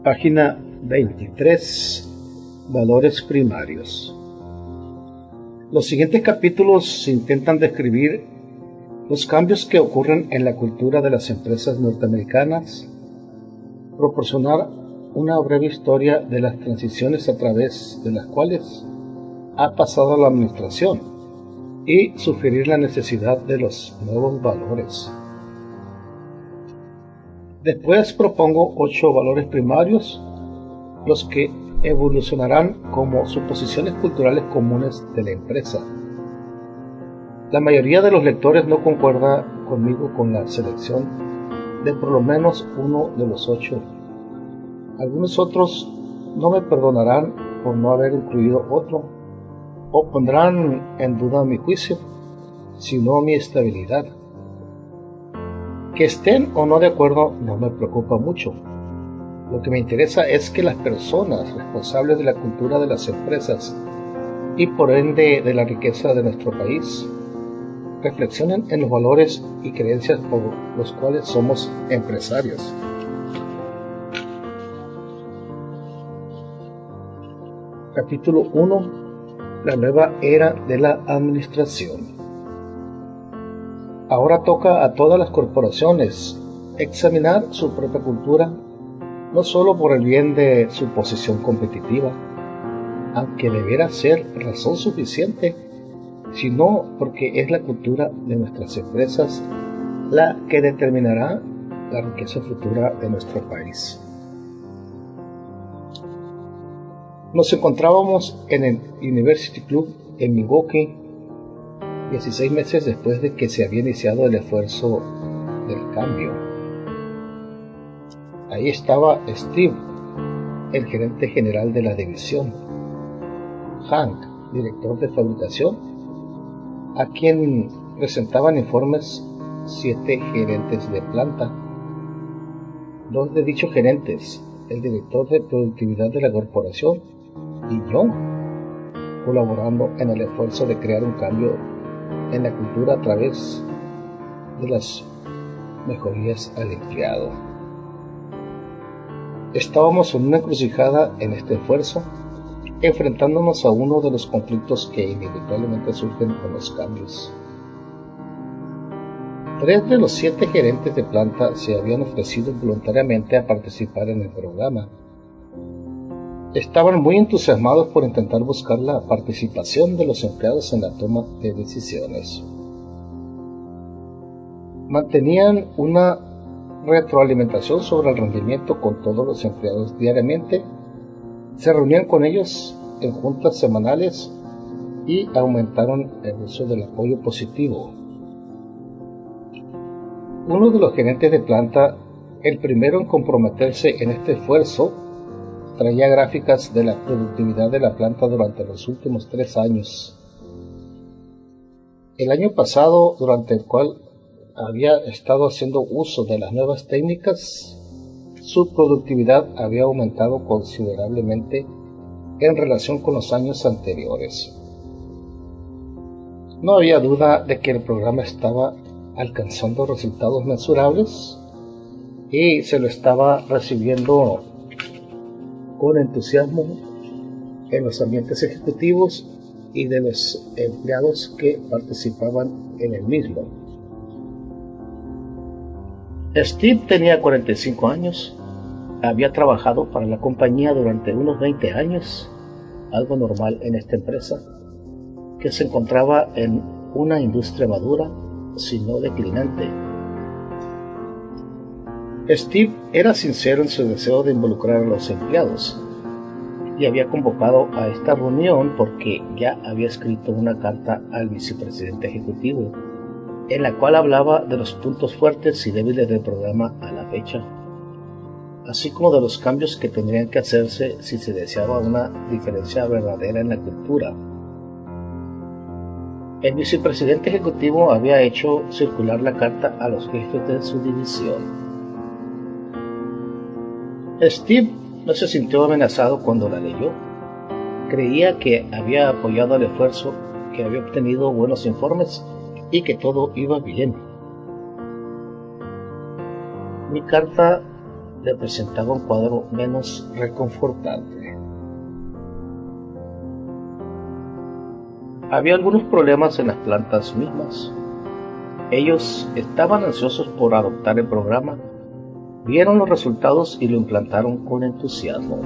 Página 23. Valores primarios. Los siguientes capítulos intentan describir los cambios que ocurren en la cultura de las empresas norteamericanas, proporcionar una breve historia de las transiciones a través de las cuales ha pasado la administración y sugerir la necesidad de los nuevos valores. Después propongo 8 valores primarios, los que evolucionarán como suposiciones culturales comunes de la empresa. La mayoría de los lectores no concuerda conmigo con la selección de por lo menos uno de los 8. Algunos otros no me perdonarán por no haber incluido otro, o pondrán en duda mi juicio, sino mi estabilidad. Que estén o no de acuerdo no me preocupa mucho. Lo que me interesa es que las personas responsables de la cultura de las empresas y por ende de la riqueza de nuestro país reflexionen en los valores y creencias por los cuales somos empresarios. Capítulo 1. La nueva era de la administración. Ahora toca a todas las corporaciones examinar su propia cultura, no solo por el bien de su posición competitiva, aunque debiera ser razón suficiente, sino porque es la cultura de nuestras empresas la que determinará la riqueza futura de nuestro país. Nos encontrábamos en el University Club en Milwaukee, 16 meses después de que se había iniciado el esfuerzo del cambio. Ahí estaba Steve, el gerente general de la división, Hank, director de fabricación, a quien presentaban informes 7 gerentes de planta. 2 de dichos gerentes, el director de productividad de la corporación y yo, colaborando en el esfuerzo de crear un cambio en la cultura a través de las mejorías al empleado. Estábamos en una encrucijada en este esfuerzo, enfrentándonos a uno de los conflictos que inevitablemente surgen con los cambios. 3 de los 7 gerentes de planta se habían ofrecido voluntariamente a participar en el programa. Estaban muy entusiasmados por intentar buscar la participación de los empleados en la toma de decisiones. Mantenían una retroalimentación sobre el rendimiento con todos los empleados diariamente, se reunían con ellos en juntas semanales y aumentaron el uso del apoyo positivo. Uno de los gerentes de planta, el primero en comprometerse en este esfuerzo, traía gráficas de la productividad de la planta durante los últimos 3 años. El año pasado, durante el cual había estado haciendo uso de las nuevas técnicas, su productividad había aumentado considerablemente en relación con los años anteriores. No había duda de que el programa estaba alcanzando resultados mensurables y se lo estaba recibiendo con entusiasmo en los ambientes ejecutivos y de los empleados que participaban en el mismo. Steve tenía 45 años, había trabajado para la compañía durante unos 20 años, algo normal en esta empresa, que se encontraba en una industria madura, si no declinante. Steve era sincero en su deseo de involucrar a los empleados y había convocado a esta reunión porque ya había escrito una carta al vicepresidente ejecutivo en la cual hablaba de los puntos fuertes y débiles del programa a la fecha, así como de los cambios que tendrían que hacerse si se deseaba una diferencia verdadera en la cultura. El vicepresidente ejecutivo había hecho circular la carta a los jefes de su división. Steve no se sintió amenazado cuando la leyó. Creía que había apoyado el esfuerzo, que había obtenido buenos informes y que todo iba bien. Mi carta le presentaba un cuadro menos reconfortante. Había algunos problemas en las plantas mismas. Ellos estaban ansiosos por adoptar el programa, vieron los resultados y lo implantaron con entusiasmo.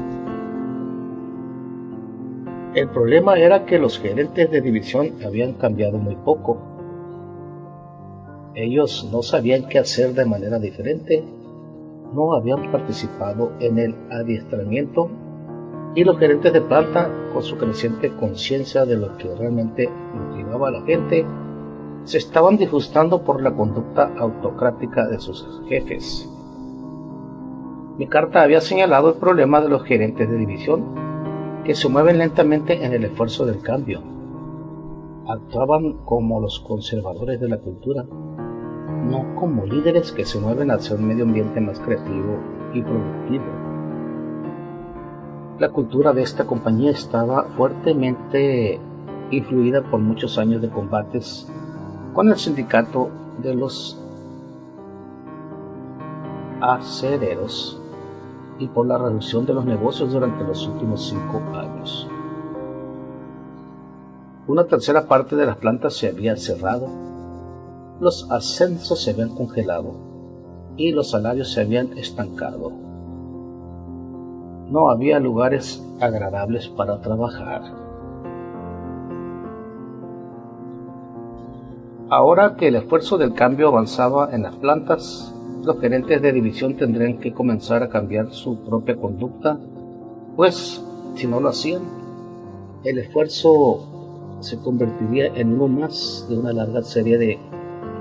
El problema era que los gerentes de división habían cambiado muy poco. Ellos no sabían qué hacer de manera diferente, no habían participado en el adiestramiento y los gerentes de planta, con su creciente conciencia de lo que realmente motivaba a la gente, se estaban disgustando por la conducta autocrática de sus jefes. Mi carta había señalado el problema de los gerentes de división, que se mueven lentamente en el esfuerzo del cambio. Actuaban como los conservadores de la cultura, no como líderes que se mueven hacia un medio ambiente más creativo y productivo. La cultura de esta compañía estaba fuertemente influida por muchos años de combates con el sindicato de los acereros y por la reducción de los negocios durante los últimos 5 años. Una tercera parte de las plantas se había cerrado, los ascensos se habían congelado y los salarios se habían estancado. No había lugares agradables para trabajar. Ahora que el esfuerzo del cambio avanzaba en las plantas, los gerentes de división tendrían que comenzar a cambiar su propia conducta, pues si no lo hacían, el esfuerzo se convertiría en uno más de una larga serie de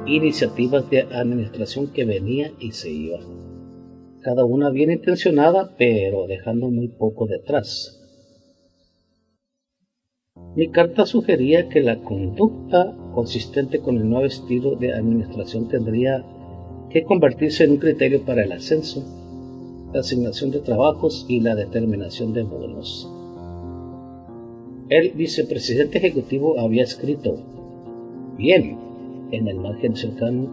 iniciativas de administración que venía y se iba, cada una bien intencionada, pero dejando muy poco detrás. Mi carta sugería que la conducta consistente con el nuevo estilo de administración tendría que convertirse en un criterio para el ascenso, la asignación de trabajos y la determinación de bonos. El vicepresidente ejecutivo había escrito bien en el margen cercano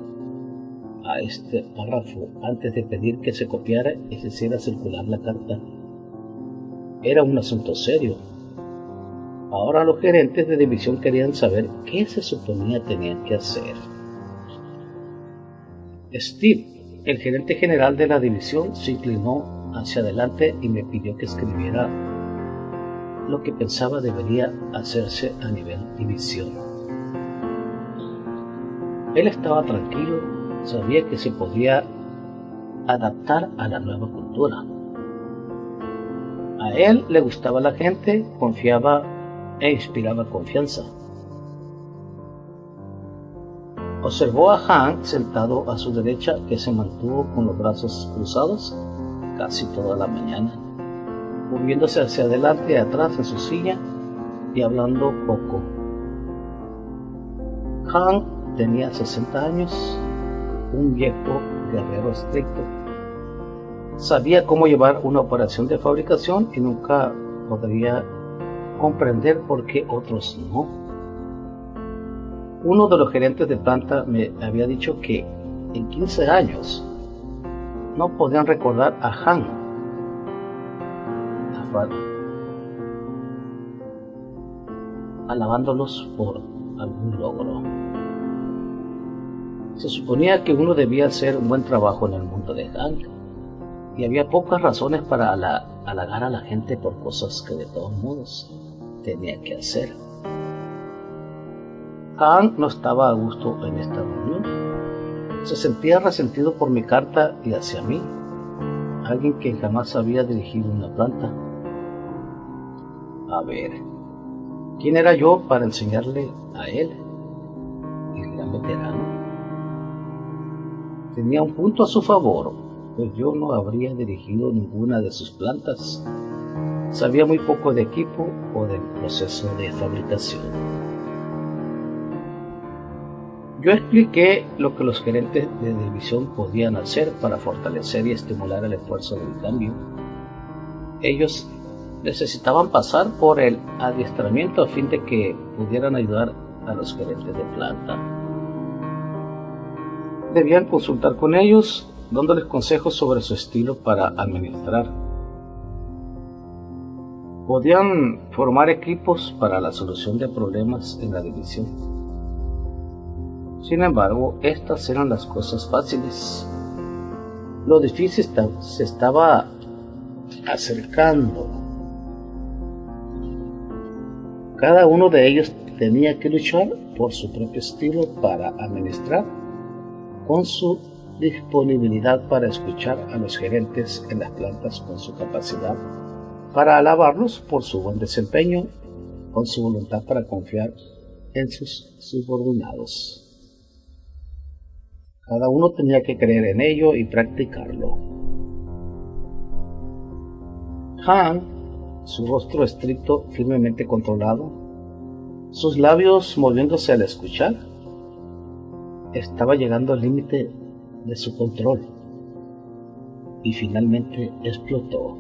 a este párrafo antes de pedir que se copiara y se hiciera circular la carta. Era un asunto serio. Ahora los gerentes de división querían saber qué se suponía tenían que hacer. Steve, el gerente general de la división, se inclinó hacia adelante y me pidió que escribiera lo que pensaba debería hacerse a nivel división. Él estaba tranquilo, sabía que se podía adaptar a la nueva cultura. A él le gustaba la gente, confiaba e inspiraba confianza. Observó a Hank sentado a su derecha, que se mantuvo con los brazos cruzados casi toda la mañana, moviéndose hacia adelante y atrás en su silla y hablando poco. Hank tenía 60 años, un viejo guerrero estricto. Sabía cómo llevar una operación de fabricación y nunca podría comprender por qué otros no. Uno de los gerentes de planta me había dicho que en 15 años no podían recordar a Han alabándolos por algún logro. Se suponía que uno debía hacer un buen trabajo en el mundo de Hank, y había pocas razones para halagar a la gente por cosas que de todos modos tenía que hacer. Hank no estaba a gusto en esta reunión. Se sentía resentido por mi carta y hacia mí, alguien que jamás había dirigido una planta. A ver, ¿quién era yo para enseñarle a él, el gran veterano? Tenía un punto a su favor, pues yo no habría dirigido ninguna de sus plantas. Sabía muy poco de equipo o del proceso de fabricación. Yo expliqué lo que los gerentes de división podían hacer para fortalecer y estimular el esfuerzo del cambio. Ellos necesitaban pasar por el adiestramiento a fin de que pudieran ayudar a los gerentes de planta. Debían consultar con ellos dándoles consejos sobre su estilo para administrar. Podían formar equipos para la solución de problemas en la división. Sin embargo, estas eran las cosas fáciles. Lo difícil se estaba acercando. Cada uno de ellos tenía que luchar por su propio estilo para administrar, con su disponibilidad para escuchar a los gerentes en las plantas, con su capacidad para alabarlos por su buen desempeño, con su voluntad para confiar en sus subordinados. Cada uno tenía que creer en ello y practicarlo. Han, su rostro estricto, firmemente controlado, sus labios moviéndose al escuchar, estaba llegando al límite de su control y finalmente explotó.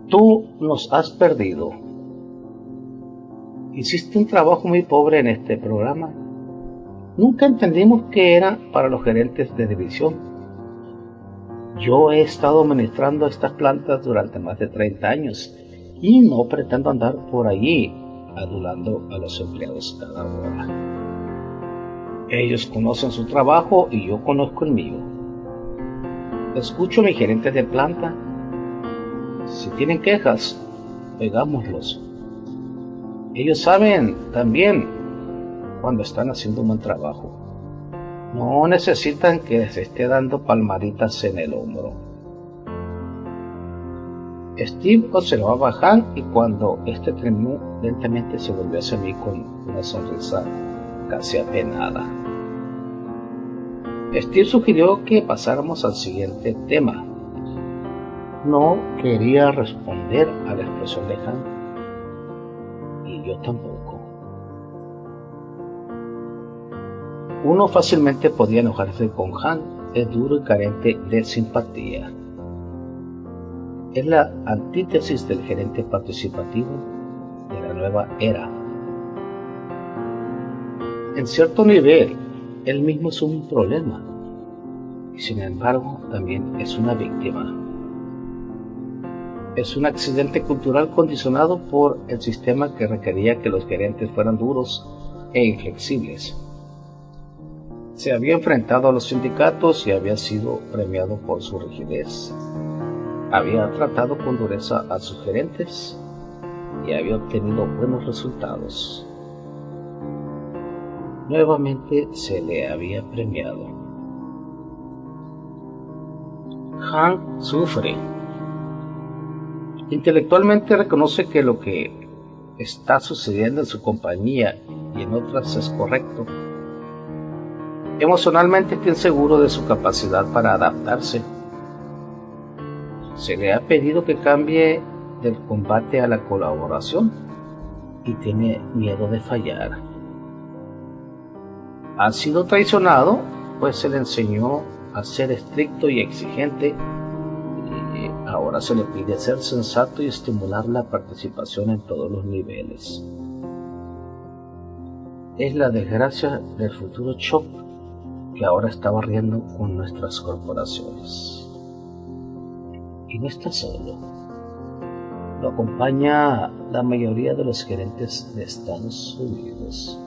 Tú nos has perdido. Hiciste un trabajo muy pobre en este programa. Nunca entendimos que era para los gerentes de división. Yo he estado administrando estas plantas durante más de 30 años y no pretendo andar por allí adulando a los empleados cada hora. Ellos conocen su trabajo y yo conozco el mío. Escucho a mis gerentes de planta. Si tienen quejas, oigámoslos. Ellos saben también cuando están haciendo un buen trabajo. No necesitan que les esté dando palmaditas en el hombro. Steve observaba a Hank y cuando este terminó, lentamente se volvió hacia mí con una sonrisa casi apenada. Steve sugirió que pasáramos al siguiente tema. No quería responder a la expresión de Hank, y yo tampoco. Uno fácilmente podía enojarse con Hank, es duro y carente de simpatía. Es la antítesis del gerente participativo de la nueva era. En cierto nivel, él mismo es un problema, y sin embargo también es una víctima. Es un accidente cultural condicionado por el sistema que requería que los gerentes fueran duros e inflexibles. Se había enfrentado a los sindicatos y había sido premiado por su rigidez. Había tratado con dureza a sus gerentes y había obtenido buenos resultados. Nuevamente se le había premiado. Hank sufre. Intelectualmente reconoce que lo que está sucediendo en su compañía y en otras es correcto. Emocionalmente está inseguro de su capacidad para adaptarse. Se le ha pedido que cambie del combate a la colaboración y tiene miedo de fallar. Ha sido traicionado, pues se le enseñó a ser estricto y exigente, y ahora se le pide ser sensato y estimular la participación en todos los niveles. Es la desgracia del futuro shock que ahora está barriendo con nuestras corporaciones. Y no está solo. Lo acompaña la mayoría de los gerentes de Estados Unidos.